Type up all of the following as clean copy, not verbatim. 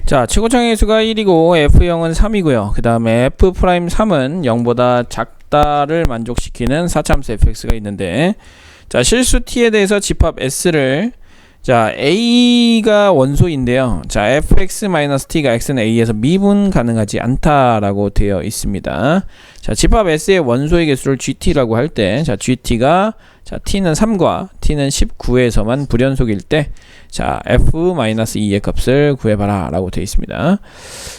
자, 최고창의 수가 1이고 F0은 3이고요. 그 다음에 F'3은 0보다 작다를 만족시키는 4차함수 fx가 있는데, 자, 실수 t에 대해서 집합 s를, 자, a가 원소인데요. 자, fx-t가 x는 a에서 미분 가능하지 않다라고 되어 있습니다. 자, 집합 s의 원소의 개수를 gt라고 할 때, 자, gt가, 자, t는 3과 t는 19에서만 불연속일 때, 자, f-2의 값을 구해봐라 라고 되어 있습니다.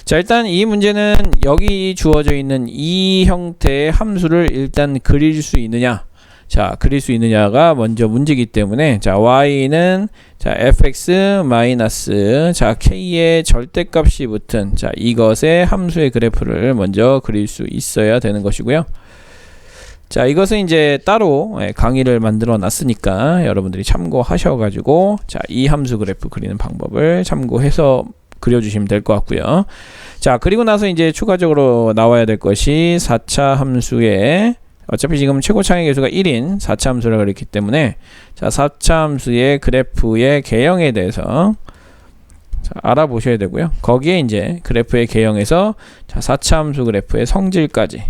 자, 일단 이 문제는 여기 주어져 있는 이 형태의 함수를 일단 그릴 수 있느냐, 자, 그릴 수 있느냐가 먼저 문제이기 때문에, 자, y는, 자, fx 마이너스, 자, k의 절대값이 붙은, 자, 이것의 함수의 그래프를 먼저 그릴 수 있어야 되는 것이고요. 자, 이것은 이제 따로 강의를 만들어 놨으니까 여러분들이 참고하셔가지고, 자, 이 함수 그래프 그리는 방법을 참고해서 그려주시면 될 것 같고요. 자, 그리고 나서 이제 추가적으로 나와야 될 것이 4차 함수의, 어차피 지금 최고창의 개수가 1인 4차 함수를 그렸기 때문에, 자, 4차 함수의 그래프의 개형에 대해서, 자, 알아보셔야 되고요. 거기에 이제 그래프의 개형에서, 자, 4차 함수 그래프의 성질까지,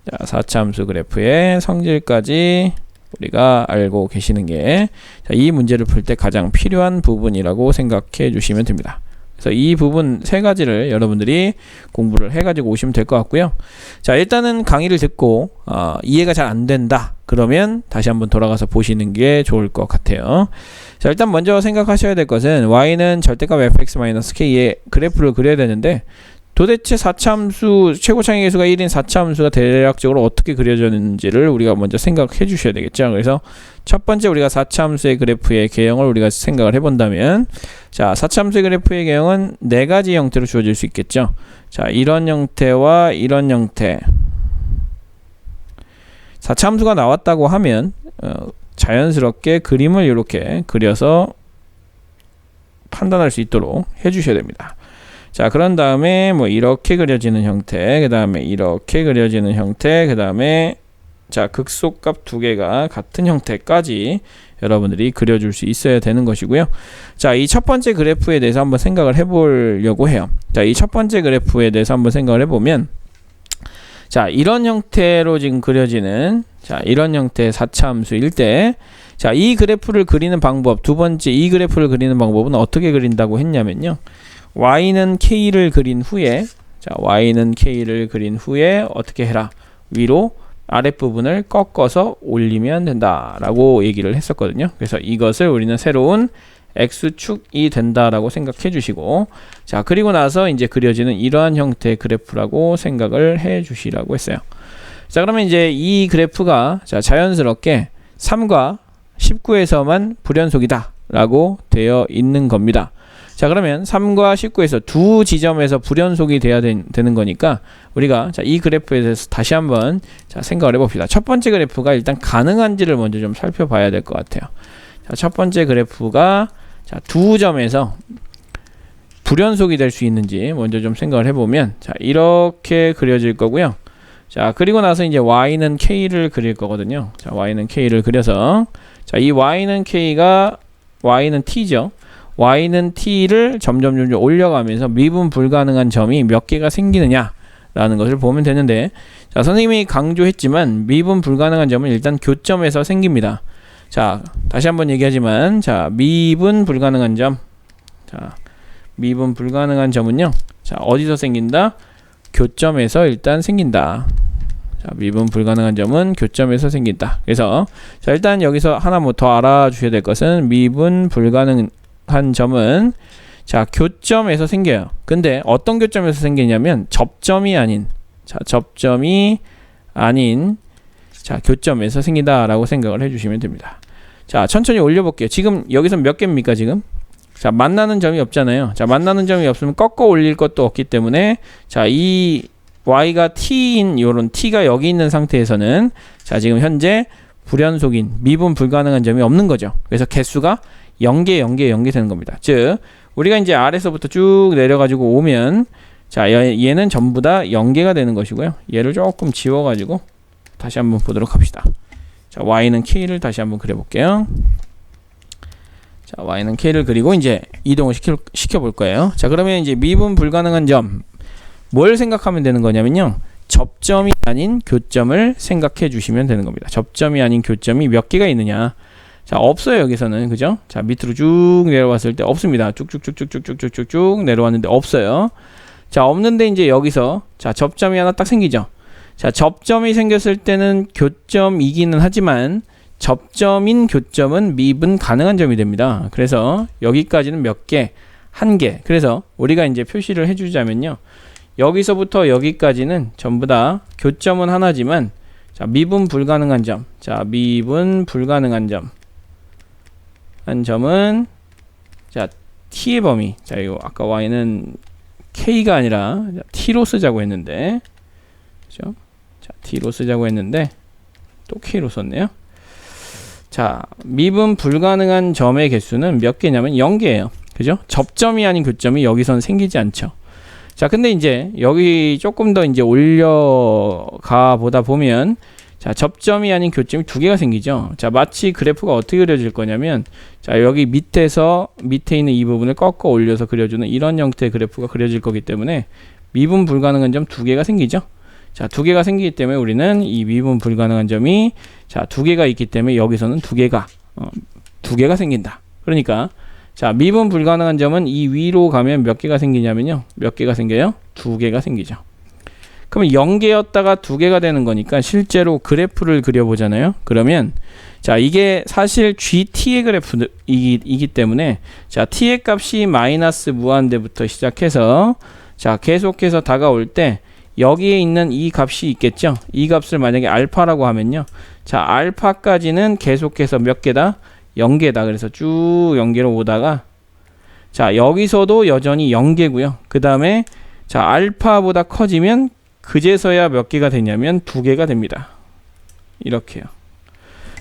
자, 4차 함수 그래프의 성질까지 우리가 알고 계시는 게, 자, 이 문제를 풀 때 가장 필요한 부분이라고 생각해 주시면 됩니다. 그래서 이 부분 세 가지를 여러분들이 공부를 해가지고 오시면 될 것 같고요. 자, 일단은 강의를 듣고 이해가 잘 안 된다 그러면 다시 한번 돌아가서 보시는 게 좋을 것 같아요. 자, 일단 먼저 생각하셔야 될 것은 y는 절대값 fx-k의 그래프를 그려야 되는데, 도대체 4차 함수, 최고창의 개수가 1인 4차 함수가 대략적으로 어떻게 그려졌는지를 우리가 먼저 생각해 주셔야 되겠죠. 그래서 첫 번째 우리가 4차 함수의 그래프의 개형을 우리가 생각을 해본다면, 자, 4차 함수의 그래프의 개형은 네 가지 형태로 주어질 수 있겠죠. 자, 이런 형태와 이런 형태. 4차 함수가 나왔다고 하면 자연스럽게 그림을 이렇게 그려서 판단할 수 있도록 해주셔야 됩니다. 자, 그런 다음에 뭐 이렇게 그려지는 형태, 그 다음에 이렇게 그려지는 형태, 그 다음에, 자, 극소값 두 개가 같은 형태까지 여러분들이 그려줄 수 있어야 되는 것이고요. 자, 이 첫 번째 그래프에 대해서 한번 생각을 해보려고 해요. 자, 이 첫 번째 그래프에 대해서 한번 생각을 해보면, 자, 이런 형태로 지금 그려지는, 자, 이런 형태의 4차 함수일 때, 자, 이 그래프를 그리는 방법, 두 번째 이 그래프를 그리는 방법은 어떻게 그린다고 했냐면요. y는 k를 그린 후에, 자, y는 k를 그린 후에 어떻게 해라? 위로 아랫부분을 꺾어서 올리면 된다라고 얘기를 했었거든요. 그래서 이것을 우리는 새로운 x축이 된다라고 생각해 주시고, 자, 그리고 나서 이제 그려지는 이러한 형태의 그래프라고 생각을 해 주시라고 했어요. 자, 그러면 이제 이 그래프가, 자, 자연스럽게 3과 19에서만 불연속이다 라고 되어 있는 겁니다. 자, 그러면 3과 19에서 두 지점에서 불연속이 돼야 되는 거니까 우리가, 자, 이 그래프에 대해서 다시 한번, 자, 생각을 해봅시다. 첫 번째 그래프가 일단 가능한지를 먼저 좀 살펴봐야 될 것 같아요. 자, 첫 번째 그래프가, 자, 두 점에서 불연속이 될 수 있는지 먼저 좀 생각을 해보면, 자, 이렇게 그려질 거고요. 자, 그리고 나서 이제 y는 k를 그릴 거거든요. 자, y는 k를 그려서, 자, 이 y는 k가, y는 t죠. y는 t를 점점 올려가면서 미분 불가능한 점이 몇 개가 생기느냐 라는 것을 보면 되는데, 자, 선생님이 강조했지만 미분 불가능한 점은 일단 교점에서 생깁니다. 자, 다시 한번 얘기하지만, 자, 미분 불가능한 점, 자, 미분 불가능한 점은요, 자, 어디서 생긴다? 교점에서 일단 생긴다. 자, 미분 불가능한 점은 교점에서 생긴다. 그래서, 자, 일단 여기서 하나 뭐 더 알아주셔야 될 것은, 미분 불가능한 점은, 자, 교점에서 생겨요. 근데 어떤 교점에서 생기냐면 접점이 아닌, 자, 접점이 아닌, 자, 교점에서 생긴다라고 생각을 해주시면 됩니다. 자, 천천히 올려볼게요. 지금 여기서 몇 개입니까 지금? 자, 만나는 점이 없잖아요. 자, 만나는 점이 없으면 꺾어 올릴 것도 없기 때문에, 자, 이 y가 t인 요런 t가 여기 있는 상태에서는, 자, 지금 현재 불연속인 미분 불가능한 점이 없는 거죠. 그래서 개수가 0개 되는 겁니다. 즉, 우리가 이제 아래서부터 쭉 내려가지고 오면, 자, 얘는 전부 다 0개가 되는 것이고요. 얘를 조금 지워가지고 다시 한번 보도록 합시다. 자, y는 k를 다시 한번 그려볼게요. 자, y는 k를 그리고 이제 이동을 시켜볼 거예요. 자, 그러면 이제 미분 불가능한 점, 뭘 생각하면 되는 거냐면요. 접점이 아닌 교점을 생각해 주시면 되는 겁니다. 접점이 아닌 교점이 몇 개가 있느냐. 자, 없어요, 여기서는. 그죠? 자, 밑으로 쭉 내려왔을 때 없습니다. 쭉쭉쭉쭉쭉쭉쭉쭉 내려왔는데 없어요. 자, 없는데 이제 여기서 자, 접점이 하나 딱 생기죠. 자, 접점이 생겼을 때는 교점이기는 하지만 접점인 교점은 미분 가능한 점이 됩니다. 그래서 여기까지는 몇 개? 한 개. 그래서 우리가 이제 표시를 해주자면요. 여기서부터 여기까지는 전부 다 교점은 하나지만 자, 미분 불가능한 점. 자, 미분 불가능한 점. 한 점은 자, t의 범위. 자, 이거 아까 y는 k가 아니라 t로 쓰자고 했는데. 그죠? 자, t로 쓰자고 했는데 또 k로 썼네요. 자, 미분 불가능한 점의 개수는 몇 개냐면 0개예요. 그죠? 접점이 아닌 교점이 여기선 생기지 않죠. 자, 근데 이제 여기 조금 더 이제 올려가 보다 보면 자, 접점이 아닌 교점이 두 개가 생기죠. 자, 마치 그래프가 어떻게 그려질 거냐면 자, 여기 밑에 있는 이 부분을 꺾어 올려서 그려주는 이런 형태의 그래프가 그려질 거기 때문에 미분 불가능한 점 두 개가 생기죠. 자, 두 개가 생기기 때문에 우리는 이 미분 불가능한 점이 자, 두 개가 있기 때문에 여기서는 두 개가 생긴다. 그러니까 자, 미분 불가능한 점은 이 위로 가면 몇 개가 생기냐면요. 몇 개가 생겨요? 두 개가 생기죠. 그러면 0개였다가 두 개가 되는 거니까 실제로 그래프를 그려보잖아요. 그러면 자, 이게 사실 GT의 그래프이기 때문에 자, T의 값이 마이너스 무한대부터 시작해서 자, 계속해서 다가올 때 여기에 있는 이 값이 있겠죠. 이 값을 만약에 알파라고 하면요. 자, 알파까지는 계속해서 몇 개다? 0개다. 그래서 쭉 0개로 오다가 자, 여기서도 여전히 0개고요. 그 다음에 자, 알파보다 커지면 그제서야 몇 개가 되냐면 두 개가 됩니다. 이렇게요.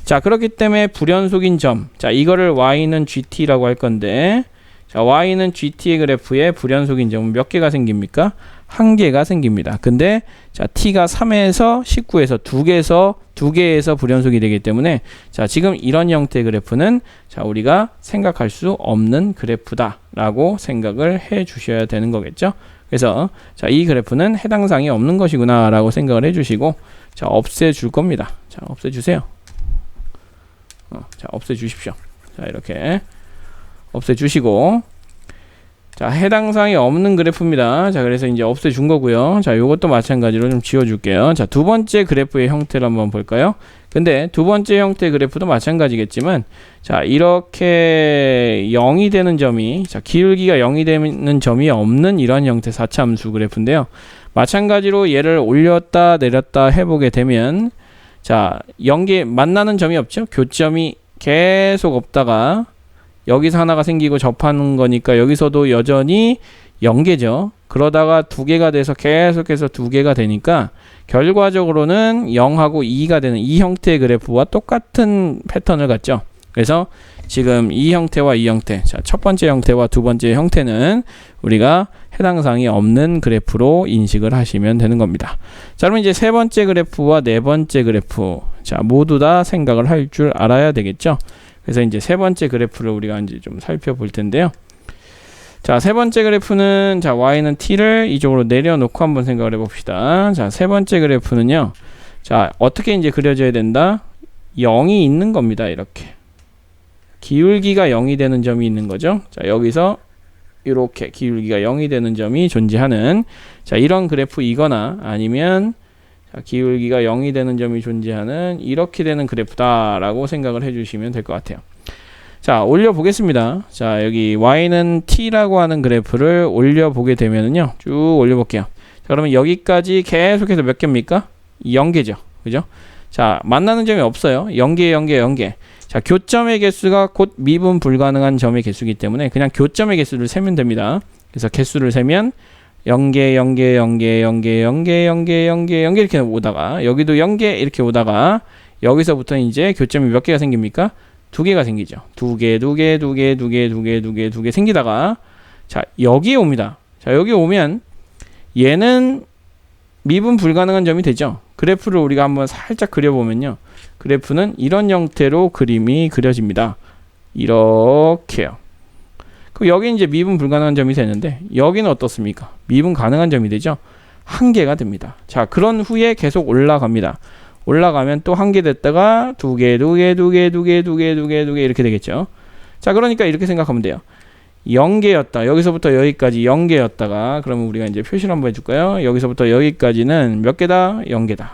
자, 그렇기 때문에 불연속인 점. 자, 이거를 y는 gt라고 할 건데 자, y는 gt의 그래프에 불연속인 점은 몇 개가 생깁니까? 한 개가 생깁니다. 근데 자, t가 3에서 19에서 두 개에서 불연속이 되기 때문에 자, 지금 이런 형태의 그래프는 자, 우리가 생각할 수 없는 그래프다라고 생각을 해 주셔야 되는 거겠죠. 그래서 자, 이 그래프는 해당 사항이 없는 것이구나라고 생각을 해 주시고 자, 없애 줄 겁니다. 자, 없애 주세요. 자, 없애 주십시오. 자, 이렇게 없애 주시고 자, 해당 사항이 없는 그래프입니다. 자, 그래서 이제 없애 준 거고요. 자, 요것도 마찬가지로 좀 지워 줄게요. 자, 두 번째 그래프의 형태를 한번 볼까요? 근데 두 번째 형태 그래프도 마찬가지겠지만 자, 이렇게 0이 되는 점이 자, 기울기가 0이 되는 점이 없는 이런 형태 4차 함수 그래프인데요. 마찬가지로 얘를 올렸다 내렸다 해보게 되면 자, 0개 만나는 점이 없죠. 교점이 계속 없다가 여기서 하나가 생기고 접하는 거니까 여기서도 여전히 0개죠. 그러다가 두 개가 돼서 계속해서 두 개가 되니까 결과적으로는 0하고 2가 되는 이 형태의 그래프와 똑같은 패턴을 갖죠. 그래서 지금 이 형태와 이 형태, 자, 첫 번째 형태와 두 번째 형태는 우리가 해당 사항이 없는 그래프로 인식을 하시면 되는 겁니다. 자, 그러면 이제 세 번째 그래프와 네 번째 그래프, 자, 모두 다 생각을 할 줄 알아야 되겠죠. 그래서 이제 세 번째 그래프를 우리가 이제 좀 살펴볼 텐데요. 자, 세 번째 그래프는 자, y는 t를 이쪽으로 내려놓고 한번 생각을 해봅시다. 자, 세 번째 그래프는요. 자, 어떻게 이제 그려져야 된다? 0이 있는 겁니다. 이렇게 기울기가 0이 되는 점이 있는 거죠. 자, 여기서 이렇게 기울기가 0이 되는 점이 존재하는 자, 이런 그래프이거나 아니면 자, 기울기가 0이 되는 점이 존재하는 이렇게 되는 그래프다라고 생각을 해주시면 될 것 같아요. 자, 올려보겠습니다. 자, 여기 y는 t라고 하는 그래프를 올려보게 되면은요, 쭉 올려볼게요. 자, 그러면 여기까지 계속해서 몇 개입니까? 0개죠. 그죠? 자, 만나는 점이 없어요. 0개, 0개, 0개. 자, 교점의 개수가 곧 미분 불가능한 점의 개수이기 때문에 그냥 교점의 개수를 세면 됩니다. 그래서 개수를 세면 0개, 0개, 0개, 0개, 0개, 0개, 0개, 0개 이렇게 오다가 여기도 0개 이렇게 오다가 여기서부터 이제 교점이 몇 개가 생깁니까? 두 개가 생기죠. 두 개, 두 개, 두 개, 두 개, 두 개, 두 개, 두 개 생기다가 자, 여기에 옵니다. 자, 여기 오면 얘는 미분 불가능한 점이 되죠. 그래프를 우리가 한번 살짝 그려보면요. 그래프는 이런 형태로 그림이 그려집니다. 이렇게요. 그럼 여기 이제 미분 불가능한 점이 되는데 여기는 어떻습니까? 미분 가능한 점이 되죠. 한 개가 됩니다. 자, 그런 후에 계속 올라갑니다. 올라가면 또 한 개 됐다가 두 개 이렇게 되겠죠. 자, 그러니까 이렇게 생각하면 돼요. 0개였다. 여기서부터 여기까지 0개였다가 그러면 우리가 이제 표시를 한번 해줄까요? 여기서부터 여기까지는 몇 개다? 0개다.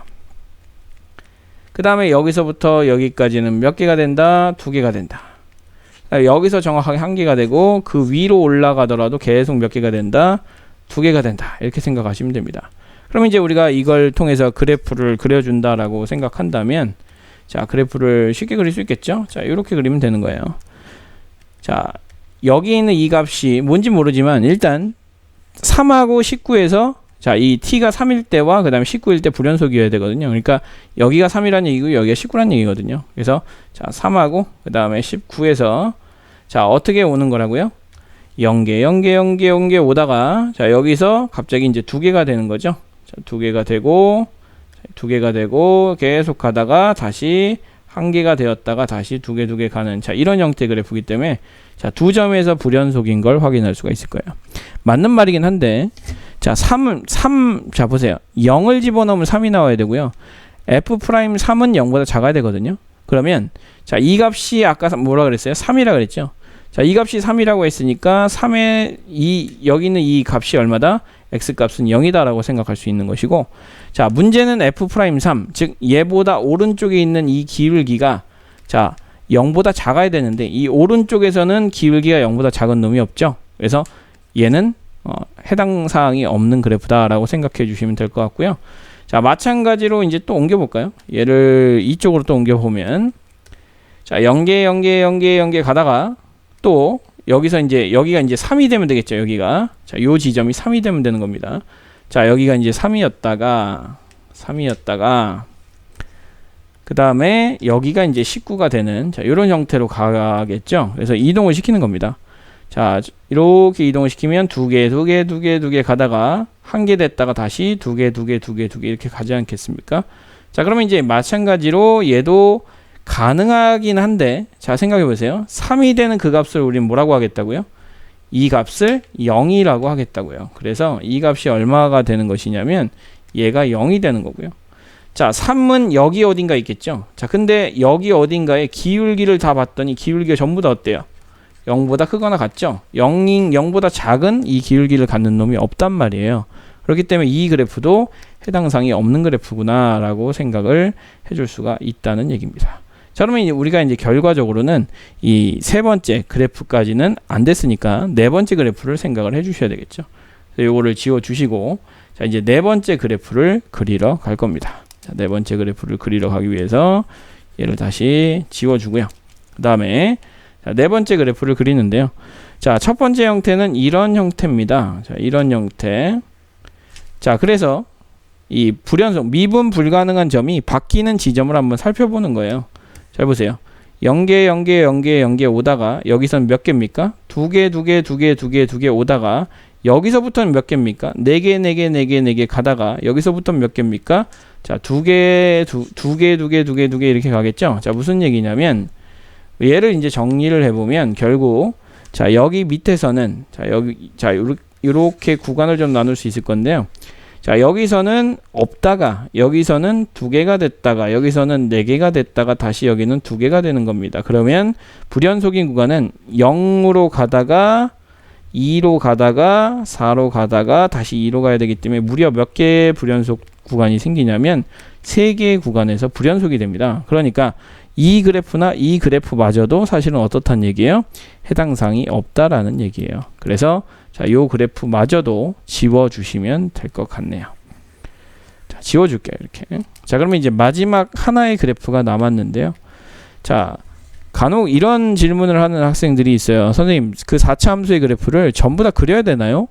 그 다음에 여기서부터 여기까지는 몇 개가 된다? 2개가 된다. 여기서 정확하게 한 개가 되고 그 위로 올라가더라도 계속 몇 개가 된다? 2개가 된다. 이렇게 생각하시면 됩니다. 그럼 이제 우리가 이걸 통해서 그래프를 그려준다라고 생각한다면 자, 그래프를 쉽게 그릴 수 있겠죠? 자, 이렇게 그리면 되는 거예요. 자, 여기 있는 이 값이 뭔지 모르지만 일단 3하고 19에서 자, 이 t가 3일 때와 그 다음에 19일 때 불연속이어야 되거든요. 그러니까 여기가 3이라는 얘기고 여기가 19라는 얘기거든요. 그래서 자, 3하고 그 다음에 19에서 자, 어떻게 오는 거라고요? 0개 오다가 자, 여기서 갑자기 이제 2개가 되는 거죠. 자, 2개가 되고 계속 가다가 다시 1개가 되었다가 다시 2개 가는 자, 이런 형태의 그래프이기 때문에 자, 두 점에서 불연속인 걸 확인할 수가 있을 거예요. 맞는 말이긴 한데 자, 자, 보세요. 0을 집어넣으면 3이 나와야 되고요. F'3은 0보다 작아야 되거든요. 그러면 자, 이 값이 아까 뭐라 그랬어요? 3이라 그랬죠. 자, 이 값이 3이라고 했으니까 3의 여기 있는 이 값이 얼마다? x 값은 0이다 라고 생각할 수 있는 것이고 자, 문제는 F'3 즉 얘보다 오른쪽에 있는 이 기울기가 자, 0보다 작아야 되는데 이 오른쪽에서는 기울기가 0보다 작은 놈이 없죠. 그래서 얘는 해당 사항이 없는 그래프다 라고 생각해 주시면 될 것 같고요. 자, 마찬가지로 이제 또 옮겨 볼까요? 얘를 이쪽으로 또 옮겨 보면 자, 0개 가다가 또 여기서 이제 여기가 이제 3이 되면 되겠죠. 여기가 자, 요 지점이 3이 되면 되는 겁니다. 자, 여기가 이제 3이었다가 그 다음에 여기가 이제 19가 되는 자, 이런 형태로 가겠죠. 그래서 이동을 시키는 겁니다. 자, 이렇게 이동을 시키면 2개 가다가 1개 됐다가 다시 2개 이렇게 가지 않겠습니까? 자, 그러면 이제 마찬가지로 얘도 가능하긴 한데 자, 생각해 보세요. 3이 되는 그 값을 우리는 뭐라고 하겠다고요? 이 값을 0이라고 하겠다고요. 그래서 이 값이 얼마가 되는 것이냐면 얘가 0이 되는 거고요. 자, 3은 여기 어딘가 있겠죠. 자, 근데 여기 어딘가에 기울기를 다 봤더니 기울기가 전부 다 어때요? 0보다 크거나 같죠. 0보다 작은 이 기울기를 갖는 놈이 없단 말이에요. 그렇기 때문에 이 그래프도 해당 사항이 없는 그래프구나 라고 생각을 해줄 수가 있다는 얘기입니다. 자, 그러면 이제 우리가 이제 결과적으로는 이 세 번째 그래프까지는 안 됐으니까 네 번째 그래프를 생각을 해 주셔야 되겠죠. 그래서 요거를 지워 주시고 자, 이제 네 번째 그래프를 그리러 갈 겁니다. 자, 네 번째 그래프를 그리러 가기 위해서 얘를 다시 지워 주고요. 그 다음에 네 번째 그래프를 그리는데요. 자, 첫 번째 형태는 이런 형태입니다. 자, 이런 형태. 자, 그래서 이 불연속 미분 불가능한 점이 바뀌는 지점을 한번 살펴보는 거예요. 잘 보세요. 0개 오다가 여기서는 몇 개입니까? 2개 오다가 여기서부터는 몇 개입니까? 4개 가다가 여기서부터는 몇 개입니까? 자, 2개 이렇게 가겠죠? 자, 무슨 얘기냐면 얘를 이제 정리를 해보면 결국 자, 여기 밑에서는 이렇게 구간을 좀 나눌 수 있을 건데요. 자, 여기서는 없다가 여기서는 2개가 됐다가 여기서는 4개가 됐다가 다시 여기는 2개가 되는 겁니다. 그러면 불연속인 구간은 0으로 가다가 2로 가다가 4로 가다가 다시 2로 가야 되기 때문에 무려 몇 개의 불연속 구간이 생기냐면 3개의 구간에서 불연속이 됩니다. 그러니까 이 그래프나 이 그래프마저도 사실은 어떻다는 얘기예요? 해당 사항이 없다라는 얘기예요. 그래서 자, 요 그래프마저도 지워주시면 될 것 같네요. 자, 지워줄게요. 이렇게. 자, 그러면 이제 마지막 하나의 그래프가 남았는데요. 자, 간혹 이런 질문을 하는 학생들이 있어요. 선생님, 그 4차 함수의 그래프를 전부 다 그려야 되나요?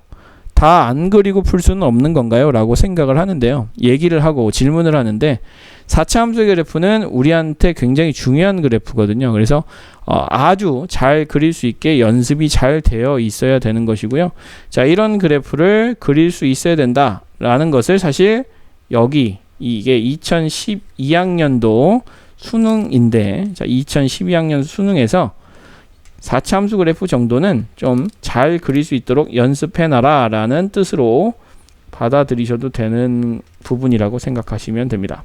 다 안 그리고 풀 수는 없는 건가요? 라고 생각을 하는데요. 얘기를 하고 질문을 하는데 4차 함수의 그래프는 우리한테 굉장히 중요한 그래프거든요. 그래서 아주 잘 그릴 수 있게 연습이 잘 되어 있어야 되는 것이고요. 자, 이런 그래프를 그릴 수 있어야 된다라는 것을 사실 여기 이게 2012학년도 수능인데 자, 2012학년 수능에서 4차함수 그래프 정도는 좀 잘 그릴 수 있도록 연습해놔라 라는 뜻으로 받아들이셔도 되는 부분이라고 생각하시면 됩니다.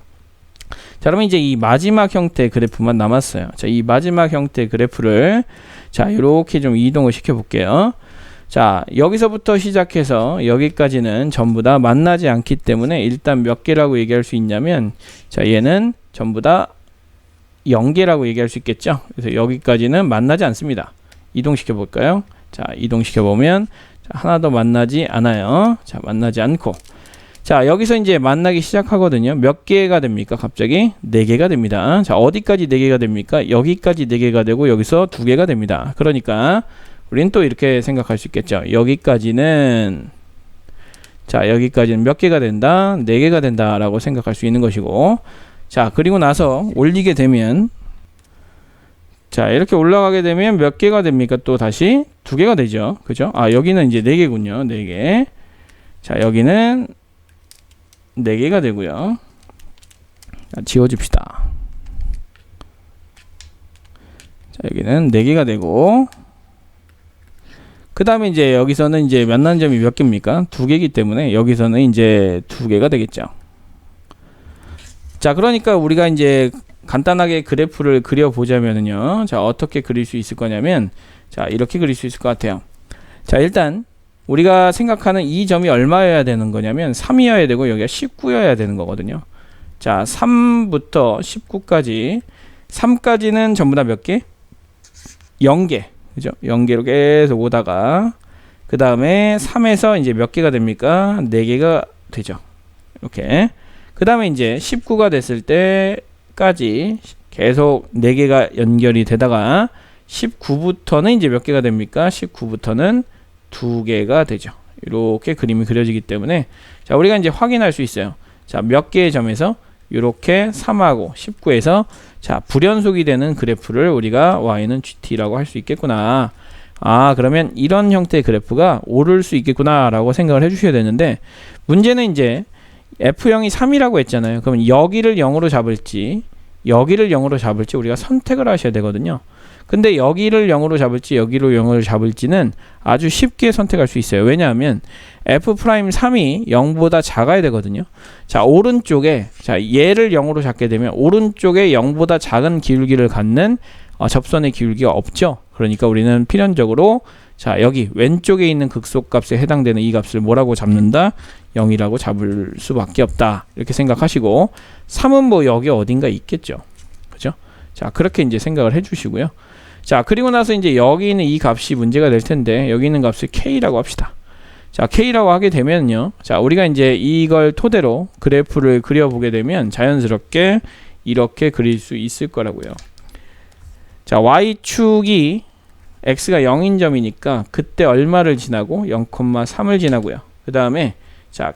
자, 그러면 이제 이 마지막 형태의 그래프만 남았어요. 자, 이 마지막 형태의 그래프를 자, 이렇게 좀 이동을 시켜 볼게요. 자, 여기서부터 시작해서 여기까지는 전부 다 만나지 않기 때문에 일단 몇 개라고 얘기할 수 있냐면, 자, 얘는 전부 다 0개라고 얘기할 수 있겠죠. 그래서 여기까지는 만나지 않습니다. 이동시켜 볼까요? 자, 이동시켜 보면 하나도 만나지 않아요. 자, 만나지 않고, 자, 여기서 이제 만나기 시작하거든요. 몇 개가 됩니까? 갑자기 4개가 됩니다. 자, 어디까지 4개가 됩니까? 여기까지 4개가 되고 여기서 2개가 됩니다. 그러니까 우리는 또 이렇게 생각할 수 있겠죠. 여기까지는, 자, 여기까지는 몇 개가 된다? 4개가 된다 라고 생각할 수 있는 것이고, 자, 그리고 나서 올리게 되면, 자, 이렇게 올라가게 되면 몇 개가 됩니까? 또 다시 2개가 되죠. 그죠? 아, 여기는 이제 4개군요. 4개. 자, 여기는 4개가 되고요. 자, 지워줍시다. 자, 여기는 4개가 되고, 그 다음에 이제 여기서는 이제 만난 점이 몇 개입니까? 2개이기 때문에 여기서는 이제 2개가 되겠죠. 자, 그러니까 우리가 이제 간단하게 그래프를 그려보자면요. 자, 어떻게 그릴 수 있을 거냐면, 자, 이렇게 그릴 수 있을 것 같아요. 자, 일단 우리가 생각하는 이 점이 얼마여야 되는 거냐면 3이어야 되고 여기가 19여야 되는 거거든요. 자, 3부터 19까지, 3까지는 전부 다 몇 개? 0개. 그죠? 0개로 계속 오다가, 그 다음에 3에서 이제 몇 개가 됩니까? 4개가 되죠. 이렇게. 그 다음에 이제 19가 됐을 때까지 계속 4개가 연결이 되다가 19부터는 이제 몇 개가 됩니까? 19부터는 2개가 되죠. 이렇게 그림이 그려지기 때문에, 자, 우리가 이제 확인할 수 있어요. 자, 몇 개의 점에서 이렇게 3하고 19에서 자, 불연속이 되는 그래프를 우리가 y는 gt라고 할 수 있겠구나. 아, 그러면 이런 형태의 그래프가 오를 수 있겠구나 라고 생각을 해 주셔야 되는데, 문제는 이제 F0이 3이라고 했잖아요. 그러면 여기를 0으로 잡을지 여기를 0으로 잡을지 우리가 선택을 하셔야 되거든요. 근데 여기를 0으로 잡을지 여기로 0으로 잡을지는 아주 쉽게 선택할 수 있어요. 왜냐하면 F'3이 0보다 작아야 되거든요. 자, 오른쪽에, 자, 얘를 0으로 잡게 되면 오른쪽에 0보다 작은 기울기를 갖는 접선의 기울기가 없죠. 그러니까 우리는 필연적으로, 자, 여기 왼쪽에 있는 극소값에 해당되는 이 값을 뭐라고 잡는다? 0이라고 잡을 수밖에 없다. 이렇게 생각하시고, 3은 뭐 여기 어딘가 있겠죠. 그죠? 자, 그렇게 이제 생각을 해 주시고요. 자, 그리고 나서 이제 여기 있는 이 값이 문제가 될 텐데, 여기 있는 값을 k라고 합시다. 자, k라고 하게 되면요. 자, 우리가 이제 이걸 토대로 그래프를 그려보게 되면 자연스럽게 이렇게 그릴 수 있을 거라고요. 자, y축이 x가 0인 점이니까 그때 얼마를 지나고 0,3을 지나고요. 그 다음에 자,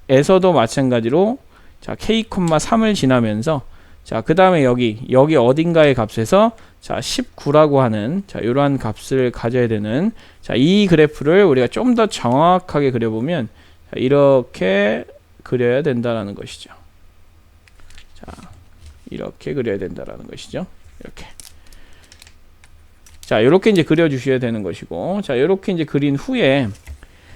k에서도 마찬가지로 자, k,3을 지나면서, 자, 그 다음에 여기 어딘가의 값에서 자, 19라고 하는 자, 이러한 값을 가져야 되는, 자, 이 그래프를 우리가 좀 더 정확하게 그려보면 자, 이렇게 그려야 된다라는 것이죠. 자, 이렇게 그려야 된다라는 것이죠. 이렇게. 자, 이렇게 이제 그려주셔야 되는 것이고, 자, 이렇게 이제 그린 후에,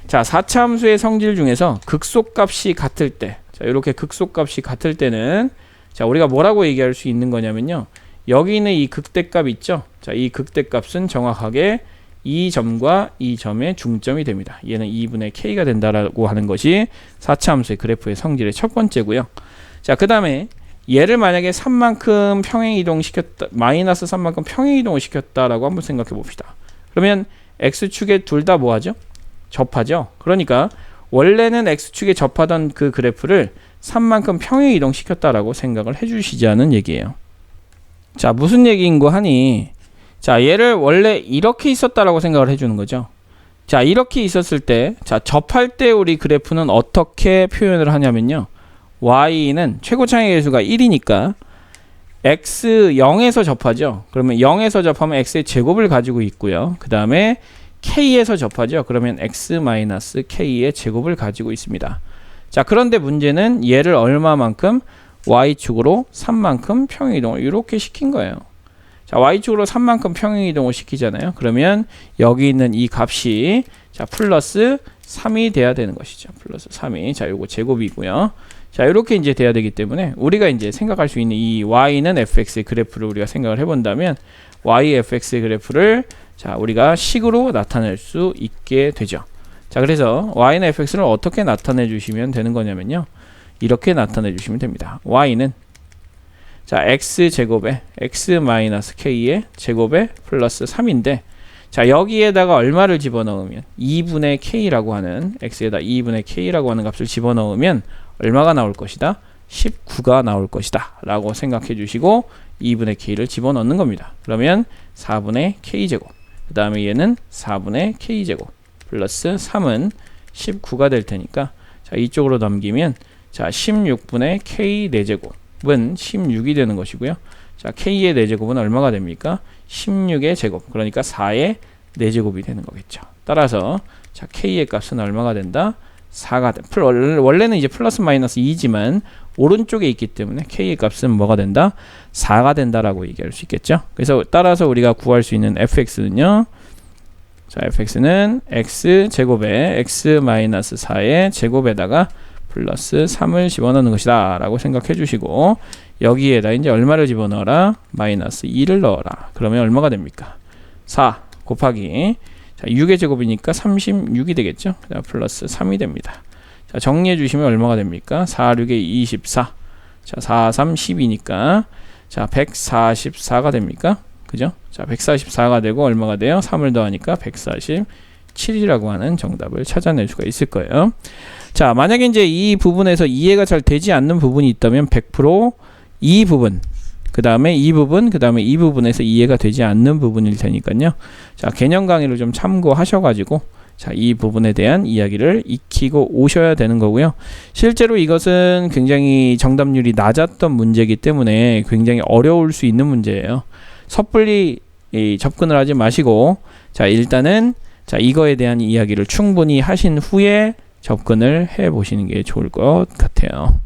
자, 4차 함수의 성질 중에서 극소값이 같을 때, 자, 이렇게 극소값이 같을 때는, 자, 우리가 뭐라고 얘기할 수 있는 거냐면요. 여기 있는 이 극대값 있죠? 자, 이 극대값은 정확하게 이 점과 이 점의 중점이 됩니다. 얘는 2분의 k가 된다라고 하는 것이 4차 함수의 그래프의 성질의 첫 번째고요. 자, 그 다음에 얘를 만약에 3만큼 평행이동 시켰다, 마이너스 3만큼 평행이동을 시켰다라고 한번 생각해 봅시다. 그러면 x축에 둘 다 뭐하죠? 접하죠. 그러니까 원래는 x축에 접하던 그 그래프를 3만큼 평행이동 시켰다라고 생각을 해주시자는 얘기예요. 자, 무슨 얘기인고 하니, 자, 얘를 원래 이렇게 있었다라고 생각을 해주는 거죠. 자, 이렇게 있었을 때, 자, 접할 때 우리 그래프는 어떻게 표현을 하냐면요. y는 최고차의 계수가 1이니까 x 0에서 접하죠. 그러면 0에서 접하면 x의 제곱을 가지고 있고요. 그 다음에 k에서 접하죠. 그러면 x-k의 제곱을 가지고 있습니다. 자, 그런데 문제는 얘를 얼마만큼? y축으로 3만큼 평행이동을 이렇게 시킨 거예요. 자, y축으로 3만큼 평행이동을 시키잖아요. 그러면 여기 있는 이 값이 자, 플러스 3이 돼야 되는 것이죠. 플러스 3이. 자, 요거 제곱이고요. 자, 이렇게 이제 돼야 되기 때문에 우리가 이제 생각할 수 있는 이 y는 fx의 그래프를 우리가 생각을 해본다면 y fx의 그래프를 자, 우리가 식으로 나타낼 수 있게 되죠. 자, 그래서 y는 fx를 어떻게 나타내 주시면 되는 거냐면요. 이렇게 나타내 주시면 됩니다. y는 자, x제곱에 x-k의 제곱에 플러스 3인데 자, 여기에다가 얼마를 집어넣으면 2분의 k라고 하는 x에다 2분의 k라고 하는 값을 집어넣으면 얼마가 나올 것이다? 19가 나올 것이다 라고 생각해 주시고 2분의 k를 집어넣는 겁니다. 그러면 4분의 k제곱, 그 다음에 얘는 4분의 k제곱 플러스 3은 19가 될 테니까 자, 이쪽으로 넘기면 자, 16분의 k 4제곱은 16이 되는 것이고요. 자, k의 4제곱은 얼마가 됩니까? 16의 제곱, 그러니까 4의 4제곱이 되는 거겠죠. 따라서 자, k의 값은 얼마가 된다? 4가 돼. 원래는 이제 플러스 마이너스 2지만 오른쪽에 있기 때문에 k의 값은 뭐가 된다? 4가 된다라고 얘기할 수 있겠죠. 그래서 따라서 우리가 구할 수 있는 fx는요. 자, fx는 x제곱에 x-4의 제곱에다가 플러스 3을 집어넣는 것이다 라고 생각해 주시고 여기에다 이제 얼마를 집어넣어라? 마이너스 2를 넣어라. 그러면 얼마가 됩니까? 4 곱하기 자, 6의 제곱이니까 36이 되겠죠. 자, 플러스 3이 됩니다. 자, 정리해 주시면 얼마가 됩니까? 4, 6에 24. 자, 4, 3, 10이니까 자, 144가 됩니까? 그죠? 자, 144가 되고 얼마가 돼요? 3을 더하니까 147이라고 하는 정답을 찾아낼 수가 있을 거예요. 자, 만약에 이제 이 부분에서 이해가 잘 되지 않는 부분이 있다면 100% 이 부분, 그 다음에 이 부분, 그 다음에 이 부분에서 이해가 되지 않는 부분일 테니까요. 자, 개념 강의를 좀 참고하셔가지고 자, 이 부분에 대한 이야기를 익히고 오셔야 되는 거고요. 실제로 이것은 굉장히 정답률이 낮았던 문제이기 때문에 굉장히 어려울 수 있는 문제예요. 섣불리 접근을 하지 마시고 자, 일단은 자, 이거에 대한 이야기를 충분히 하신 후에 접근을 해 보시는 게 좋을 것 같아요.